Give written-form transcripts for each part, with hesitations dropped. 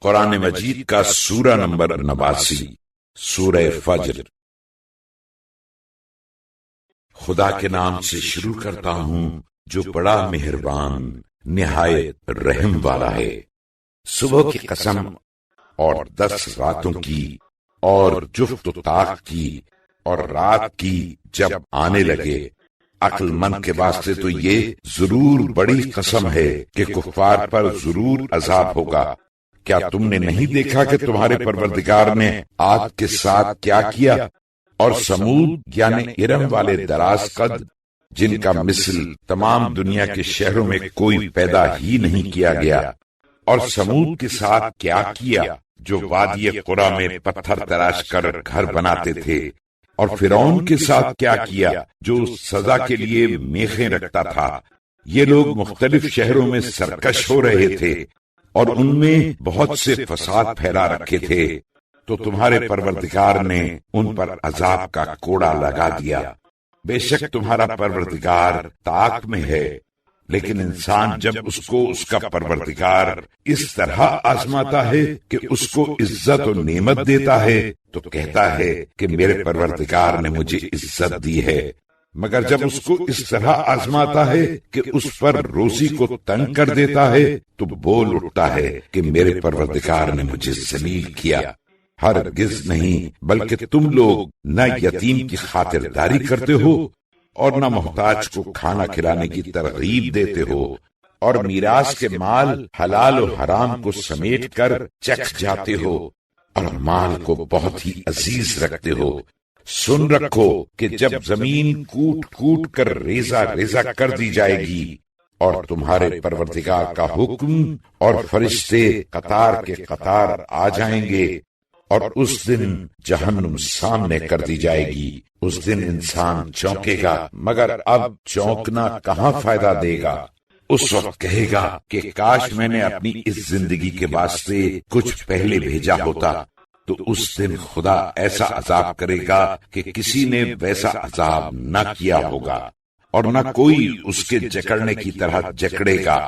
قرآن مجید کا سورہ نمبر 89، سورہ فجر۔ خدا کے نام سے شروع کرتا ہوں جو بڑا مہربان نہایت رحم والا ہے۔ صبح کی قسم اور 10 راتوں کی اور جفت و طاق کی اور رات کی جب آنے لگے، عقل مند کے واسطے تو یہ ضرور بڑی قسم ہے کہ کفار پر ضرور عذاب ہوگا۔ کیا تم نے نہیں دیکھا کہ تمہارے پروردگار نے عاد کے ساتھ کیا کیا، اور سمود یعنی ارم والے دراز قد جن کا مثل تمام دنیا کے شہروں میں کوئی پیدا ہی نہیں کیا گیا، اور سمود کے ساتھ کیا کیا جو وادی قرا میں پتھر تراش کر گھر بناتے تھے، اور فرعون کے ساتھ کیا کیا جو سزا کے لیے میخیں رکھتا تھا۔ یہ لوگ مختلف شہروں میں سرکش ہو رہے تھے اور ان میں بہت سے فساد پھیلا رکھے تھے، تو تمہارے پروردگار نے ان پر عذاب کا کوڑا لگا دیا۔ بے شک تمہارا پروردگار طاق میں ہے، لیکن انسان جب اس کو اس کا پروردگار اس طرح آزماتا ہے کہ اس کو عزت و نعمت دیتا ہے تو کہتا ہے کہ میرے پروردگار نے مجھے عزت دی ہے، مگر جب اس کو اس طرح آزماتا ہے کہ اس پر روزی کو تنگ کر دیتا ہے تو بول اٹھتا ہے کہ میرے پروردگار نے مجھے ذلیل کیا۔ ہرگز نہیں، بلکہ تم لوگ نہ یتیم کی خاطرداری کرتے ہو اور نہ محتاج کو کھانا کھلانے کی ترغیب دیتے ہو، اور میراث کے مال حلال و حرام کو سمیٹ کر چکھ جاتے ہو، اور مال کو بہت ہی عزیز رکھتے ہو۔ سن رکھو کہ جب زمین کوٹ کوٹ کر ریزہ ریزہ کر دی جائے گی اور تمہارے پروردگار کا حکم اور فرشتے قطار کے قطار آ جائیں گے، اور اس دن جہنم سامنے کر دی جائے گی، اس دن انسان چونکے گا، مگر اب چونکنا کہاں فائدہ دے گا۔ اس وقت کہے گا کہ کاش میں نے اپنی اس زندگی کے واسطے کچھ پہلے بھیجا ہوتا، تو اس دن خدا ایسا عذاب کرے گا کہ کسی نے ویسا عذاب نہ کیا ہوگا، اور نہ کوئی اس کے جکڑنے کی طرح جکڑے گا۔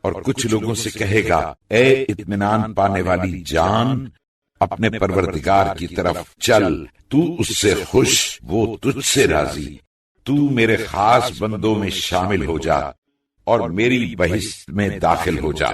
اور کچھ لوگوں سے کہے گا، اے اطمینان پانے والی جان، اپنے پروردگار کی طرف چل، تو اس سے خوش، وہ تجھ سے راضی، تو میرے خاص بندوں میں شامل ہو جا اور میری بہشت میں داخل ہو جا۔